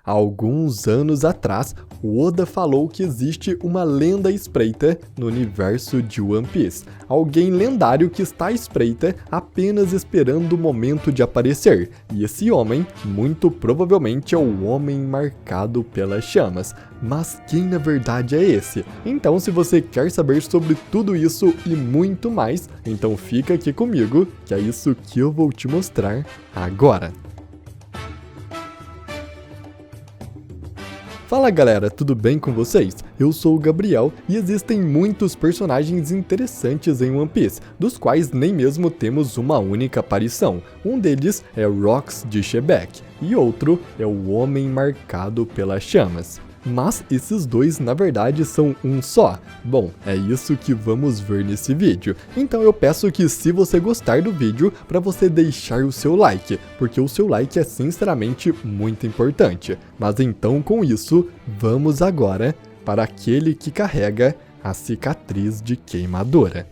Há alguns anos atrás, o Oda falou que existe uma lenda à espreita no universo de One Piece. Alguém lendário que está à espreita apenas esperando o momento de aparecer. E esse homem, muito provavelmente, é o Homem Marcado pelas Chamas. Mas quem na verdade é esse? Então, se você quer saber sobre tudo isso e muito mais, então fica aqui comigo, que é isso que eu vou te mostrar agora. Fala galera, tudo bem com vocês? Eu sou o Gabriel e existem muitos personagens interessantes em One Piece, dos quais nem mesmo temos uma única aparição. Um deles é Rox de Shebeck e outro é o Homem Marcado pelas Chamas. Mas esses dois na verdade são um só. Bom, é isso que vamos ver nesse vídeo. Então eu peço que, se você gostar do vídeo, para você deixar o seu like, porque o seu like é sinceramente muito importante. Mas então, com isso, vamos agora para aquele que carrega a cicatriz de queimadura.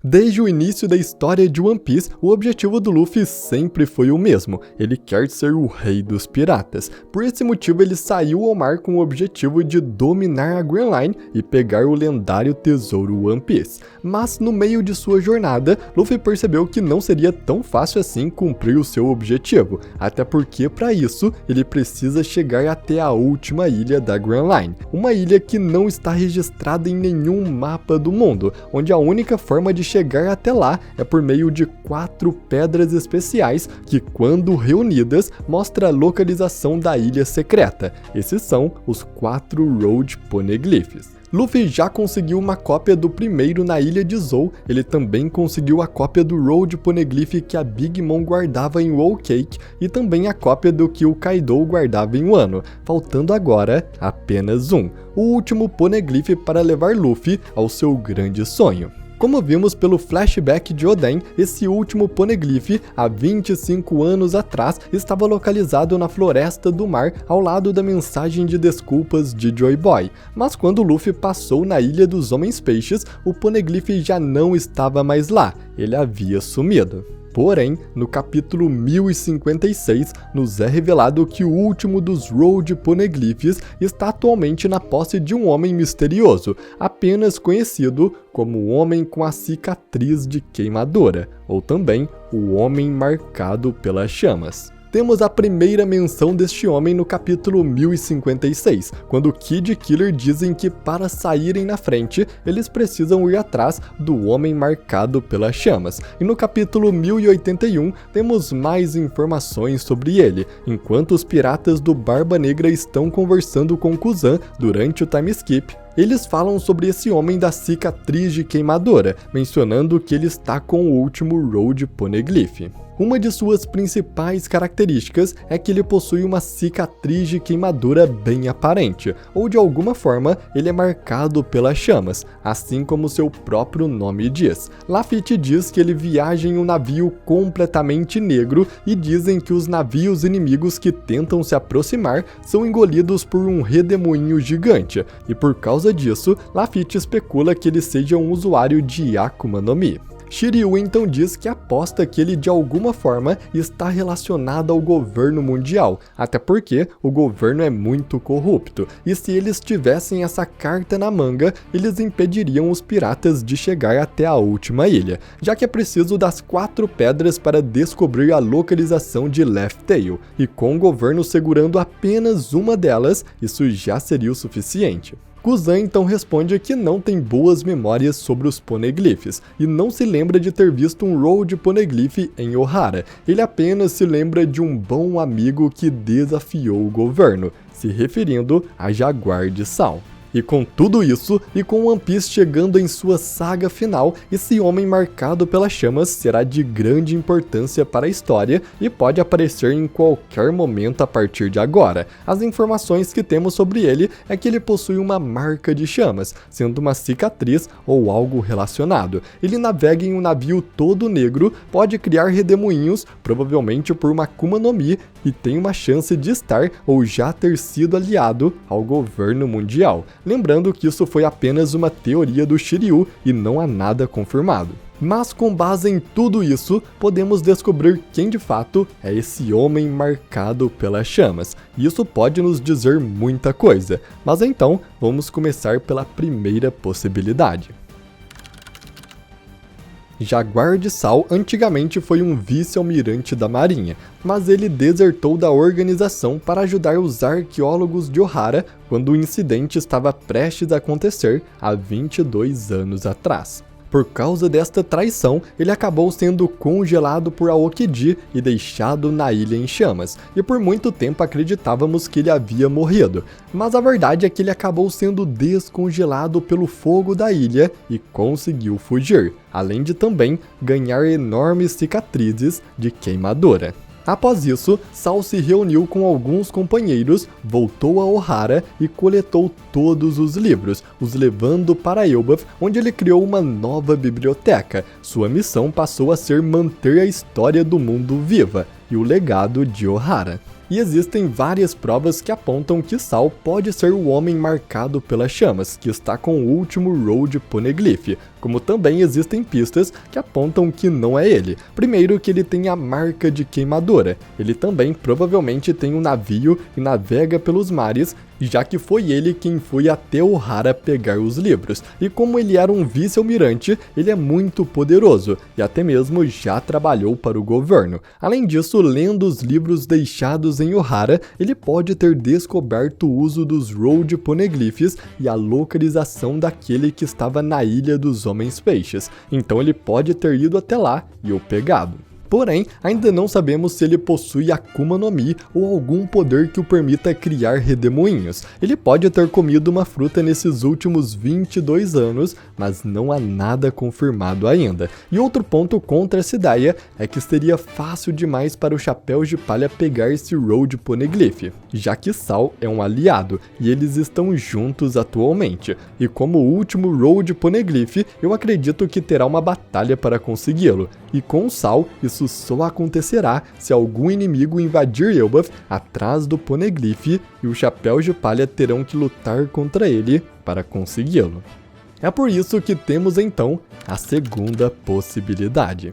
Desde o início da história de One Piece, o objetivo do Luffy sempre foi o mesmo. Ele quer ser o rei dos piratas. Por esse motivo, ele saiu ao mar com o objetivo de dominar a Grand Line e pegar o lendário tesouro One Piece. Mas no meio de sua jornada, Luffy percebeu que não seria tão fácil assim cumprir o seu objetivo, até porque para isso ele precisa chegar até a última ilha da Grand Line, uma ilha que não está registrada em nenhum mapa do mundo, onde a única forma de chegar até lá é por meio de 4 pedras especiais que, quando reunidas, mostra a localização da ilha secreta. Esses são os 4 Road Poneglyphs. Luffy já conseguiu uma cópia do primeiro na ilha de Zou. Ele também conseguiu a cópia do Road Poneglyph que a Big Mom guardava em Whole Cake e também a cópia do que o Kaido guardava em Wano, faltando agora apenas um, o último Poneglyph para levar Luffy ao seu grande sonho. Como vimos pelo flashback de Oden, esse último Poneglyph, há 25 anos atrás, estava localizado na Floresta do Mar, ao lado da mensagem de desculpas de Joy Boy. Mas quando Luffy passou na Ilha dos Homens Peixes, o Poneglyph já não estava mais lá, ele havia sumido. Porém, no capítulo 1056, nos é revelado que o último dos Road Poneglyphs está atualmente na posse de um homem misterioso, apenas conhecido como o Homem com a Cicatriz de Queimadura, ou também o Homem Marcado pelas Chamas. Temos a primeira menção deste homem no capítulo 1056, quando Kid e Killer dizem que para saírem na frente, eles precisam ir atrás do Homem Marcado pelas Chamas. E no capítulo 1081, temos mais informações sobre ele, enquanto os piratas do Barba Negra estão conversando com Kuzan durante o time skip. Eles falam sobre esse homem da cicatriz de queimadura, mencionando que ele está com o último Road Poneglyph. Uma de suas principais características é que ele possui uma cicatriz de queimadura bem aparente, ou de alguma forma ele é marcado pelas chamas, assim como seu próprio nome diz. Lafitte diz que ele viaja em um navio completamente negro e dizem que os navios inimigos que tentam se aproximar são engolidos por um redemoinho gigante, e por causa disso, Lafitte especula que ele seja um usuário de Akuma no Mi. Shiryu então diz que aposta que ele de alguma forma está relacionado ao governo mundial, até porque o governo é muito corrupto, e se eles tivessem essa carta na manga, eles impediriam os piratas de chegar até a última ilha, já que é preciso das 4 pedras para descobrir a localização de Laugh Tale, e com o governo segurando apenas uma delas, isso já seria o suficiente. Kuzan então responde que não tem boas memórias sobre os Poneglyphs e não se lembra de ter visto um Road Poneglyph em Ohara. Ele apenas se lembra de um bom amigo que desafiou o governo, se referindo a Jaguar de Sal. E com tudo isso, e com One Piece chegando em sua saga final, esse homem marcado pelas chamas será de grande importância para a história e pode aparecer em qualquer momento a partir de agora. As informações que temos sobre ele é que ele possui uma marca de chamas, sendo uma cicatriz ou algo relacionado. Ele navega em um navio todo negro, pode criar redemoinhos, provavelmente por uma Akuma no Mi, e tem uma chance de estar ou já ter sido aliado ao governo mundial. lembrando que isso foi apenas uma teoria do Shiryu e não há nada confirmado. Mas com base em tudo isso, podemos descobrir quem de fato é esse homem marcado pelas chamas. E isso pode nos dizer muita coisa, mas então vamos começar pela primeira possibilidade. Jaguar de Sal antigamente foi um vice-almirante da Marinha, mas ele desertou da organização para ajudar os arqueólogos de Ohara quando o incidente estava prestes a acontecer há 22 anos atrás. Por causa desta traição, ele acabou sendo congelado por Aokiji e deixado na ilha em chamas, e por muito tempo acreditávamos que ele havia morrido, mas a verdade é que ele acabou sendo descongelado pelo fogo da ilha e conseguiu fugir, além de também ganhar enormes cicatrizes de queimadura. Após isso, Sal se reuniu com alguns companheiros, voltou a Ohara e coletou todos os livros, os levando para Elbaf, onde ele criou uma nova biblioteca. Sua missão passou a ser manter a história do mundo viva e o legado de Ohara. E existem várias provas que apontam que Sal pode ser o homem marcado pelas chamas, que está com o último Road Poneglyph, como também existem pistas que apontam que não é ele. Primeiro que ele tem a marca de queimadura, ele também provavelmente tem um navio e navega pelos mares, já que foi ele quem foi até Ohara pegar os livros, e como ele era um vice-almirante, ele é muito poderoso, e até mesmo já trabalhou para o governo. Além disso, lendo os livros deixados em Ohara, ele pode ter descoberto o uso dos Road Poneglyphs e a localização daquele que estava na Ilha dos Homens Peixes, então ele pode ter ido até lá e o pegado. Porém, ainda não sabemos se ele possui Akuma no Mi ou algum poder que o permita criar redemoinhos. Ele pode ter comido uma fruta nesses últimos 22 anos, mas não há nada confirmado ainda. E outro ponto contra essa ideia é que seria fácil demais para os Chapéus de Palha pegar esse Road Poneglyph, já que Sal é um aliado e eles estão juntos atualmente. E como último Road Poneglyph, eu acredito que terá uma batalha para consegui-lo. E com Sal, isso só acontecerá se algum inimigo invadir Elbaf atrás do Poneglyph e os Chapéus de Palha terão que lutar contra ele para consegui-lo. É por isso que temos então a segunda possibilidade.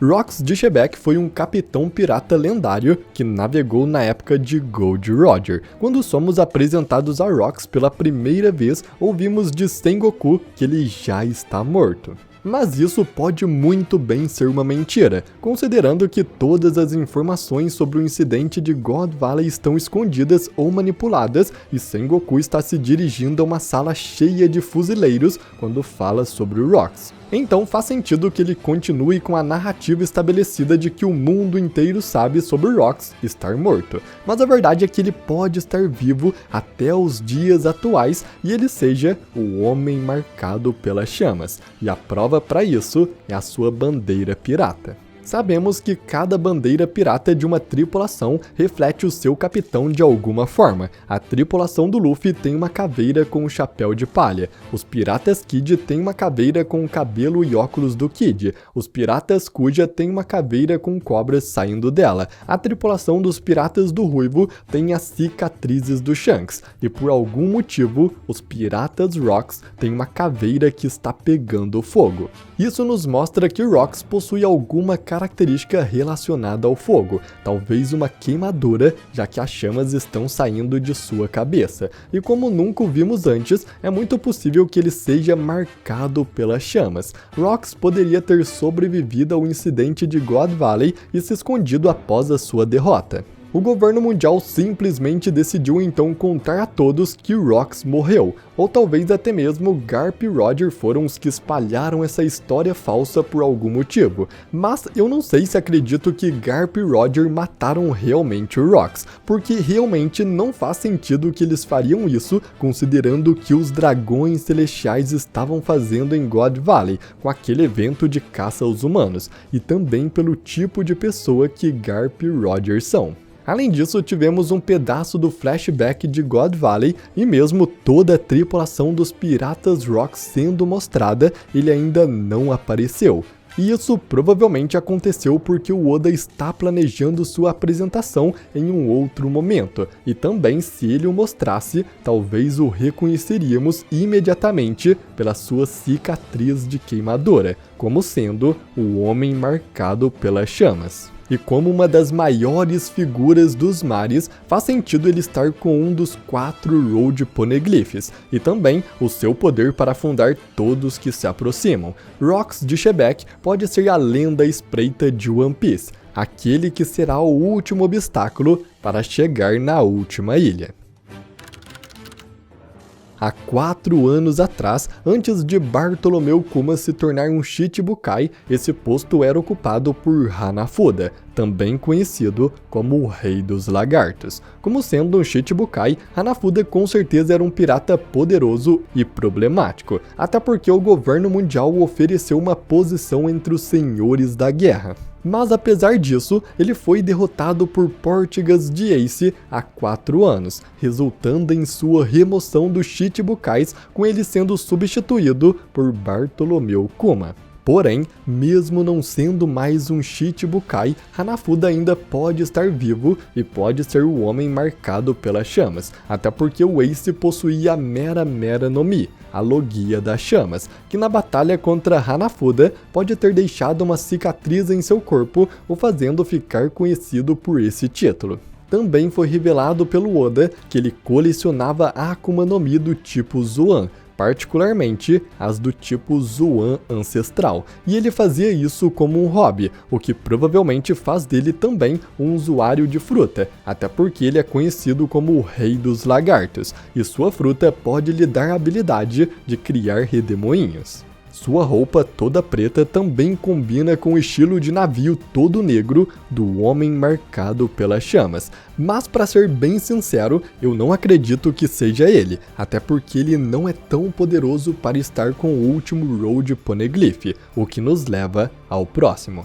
Rox de Shebeck foi um capitão pirata lendário que navegou na época de Gold Roger. Quando somos apresentados a Rox pela primeira vez, ouvimos de Sengoku que ele já está morto. Mas isso pode muito bem ser uma mentira, considerando que todas as informações sobre o incidente de God Valley estão escondidas ou manipuladas e Sengoku está se dirigindo a uma sala cheia de fuzileiros quando fala sobre o Rox. Então faz sentido que ele continue com a narrativa estabelecida de que o mundo inteiro sabe sobre o Rox estar morto. Mas a verdade é que ele pode estar vivo até os dias atuais e ele seja o homem marcado pelas chamas. E a prova para isso é a sua bandeira pirata. Sabemos que cada bandeira pirata de uma tripulação reflete o seu capitão de alguma forma. A tripulação do Luffy tem uma caveira com o chapéu de palha. Os piratas Kid têm uma caveira com o cabelo e óculos do Kid. Os piratas Kuja têm uma caveira com cobras saindo dela. A tripulação dos piratas do Ruivo tem as cicatrizes do Shanks. E por algum motivo, os piratas Rox têm uma caveira que está pegando fogo. Isso nos mostra que Rox possui alguma característica relacionada ao fogo, talvez uma queimadura, já que as chamas estão saindo de sua cabeça. E como nunca o vimos antes, é muito possível que ele seja marcado pelas chamas. Rox poderia ter sobrevivido ao incidente de God Valley e se escondido após a sua derrota. O governo mundial simplesmente decidiu então contar a todos que Rox morreu, ou talvez até mesmo Garp e Roger foram os que espalharam essa história falsa por algum motivo. Mas eu não sei se acredito que Garp e Roger mataram realmente o Rox, porque realmente não faz sentido que eles fariam isso, considerando que os dragões celestiais estavam fazendo em God Valley, com aquele evento de caça aos humanos, e também pelo tipo de pessoa que Garp e Roger são. Além disso, tivemos um pedaço do flashback de God Valley e mesmo toda a tripulação dos piratas Rox sendo mostrada, ele ainda não apareceu. E isso provavelmente aconteceu porque o Oda está planejando sua apresentação em um outro momento, e também se ele o mostrasse, talvez o reconheceríamos imediatamente pela sua cicatriz de queimadura, como sendo o homem marcado pelas chamas. E como uma das maiores figuras dos mares, faz sentido ele estar com um dos 4 Road Poneglyphs, e também o seu poder para afundar todos que se aproximam. Rocks de Shebeck pode ser a lenda espreita de One Piece, aquele que será o último obstáculo para chegar na última ilha. Há 4 anos atrás, antes de Bartolomeu Kuma se tornar um Shichibukai, esse posto era ocupado por Hanafuda, também conhecido como o Rei dos Lagartos. Como sendo um Shichibukai, Hanafuda com certeza era um pirata poderoso e problemático, até porque o governo mundial ofereceu uma posição entre os senhores da guerra. Mas apesar disso, ele foi derrotado por Portigas de Ace há 4 anos, resultando em sua remoção dos Shichibukais, com ele sendo substituído por Bartolomeu Kuma. Porém, mesmo não sendo mais um Shichibukai, Hanafuda ainda pode estar vivo e pode ser o homem marcado pelas chamas, até porque o Ace possuía a Mera no Mi, a Logia das Chamas, que na batalha contra Hanafuda pode ter deixado uma cicatriz em seu corpo, o fazendo ficar conhecido por esse título. Também foi revelado pelo Oda que ele colecionava Akuma no Mi do tipo Zoan, particularmente as do tipo Zoan ancestral, e ele fazia isso como um hobby, o que provavelmente faz dele também um usuário de fruta, até porque ele é conhecido como o Rei dos Lagartos, e sua fruta pode lhe dar a habilidade de criar redemoinhos. Sua roupa toda preta também combina com o estilo de navio todo negro do homem marcado pelas chamas, mas para ser bem sincero, eu não acredito que seja ele, até porque ele não é tão poderoso para estar com o último Road Poneglyph, o que nos leva ao próximo.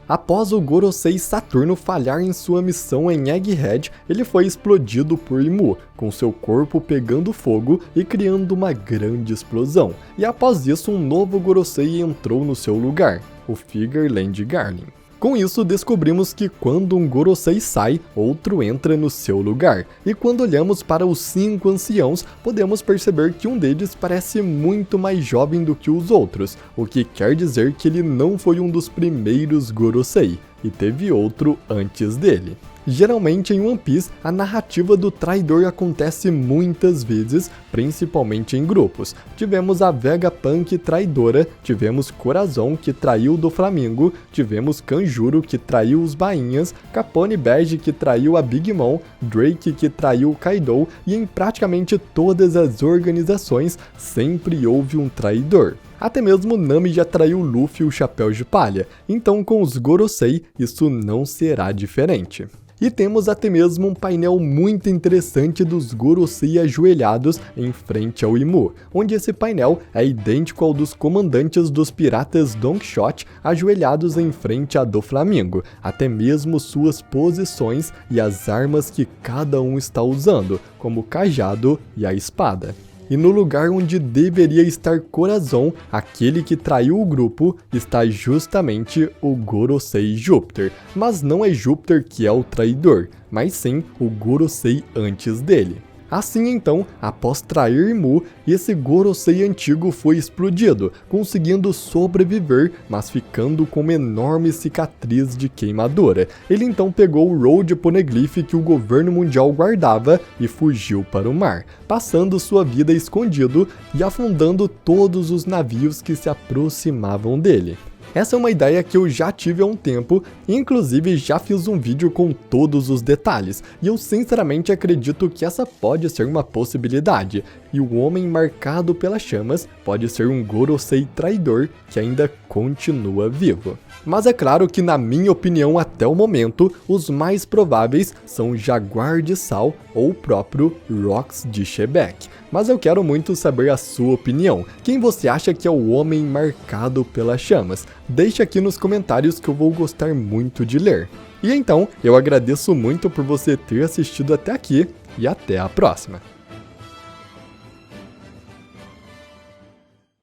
Após o Gorosei Saturno falhar em sua missão em Egghead, ele foi explodido por Imu, com seu corpo pegando fogo e criando uma grande explosão. E após isso, um novo Gorosei entrou no seu lugar, o Figure Land Garling. Com isso, descobrimos que quando um Gorosei sai, outro entra no seu lugar. E quando olhamos para os 5 anciãos, podemos perceber que um deles parece muito mais jovem do que os outros, o que quer dizer que ele não foi um dos primeiros Gorosei, e teve outro antes dele. Geralmente em One Piece, a narrativa do traidor acontece muitas vezes, principalmente em grupos. Tivemos a Vegapunk traidora, tivemos Corazon que traiu do Flamingo, tivemos Kanjuro que traiu os Bainhas, Capone Bege que traiu a Big Mom, Drake que traiu o Kaido, e em praticamente todas as organizações sempre houve um traidor. Até mesmo Nami já traiu Luffy e o Chapéu de Palha, então com os Gorosei isso não será diferente. E temos até mesmo um painel muito interessante dos Gorosei ajoelhados em frente ao Imu, onde esse painel é idêntico ao dos comandantes dos piratas Don Quixote ajoelhados em frente a do Flamingo, até mesmo suas posições e as armas que cada um está usando, como o cajado e a espada. E no lugar onde deveria estar Corazon, aquele que traiu o grupo, está justamente o Gorosei Júpiter. Mas não é Júpiter que é o traidor, mas sim o Gorosei antes dele. Assim então, após trair Imu, esse Gorosei antigo foi explodido, conseguindo sobreviver, mas ficando com uma enorme cicatriz de queimadura. Ele então pegou o Road Poneglyph que o governo mundial guardava e fugiu para o mar, passando sua vida escondido e afundando todos os navios que se aproximavam dele. Essa é uma ideia que eu já tive há um tempo, inclusive já fiz um vídeo com todos os detalhes, e eu sinceramente acredito que essa pode ser uma possibilidade, e o homem marcado pelas chamas pode ser um Gorosei traidor que ainda continua vivo. Mas é claro que na minha opinião até o momento, os mais prováveis são Jaguar de Sal ou o próprio Rocks de Shebeck. Mas eu quero muito saber a sua opinião. Quem você acha que é o homem marcado pelas chamas? Deixe aqui nos comentários que eu vou gostar muito de ler. E então, eu agradeço muito por você ter assistido até aqui e até a próxima.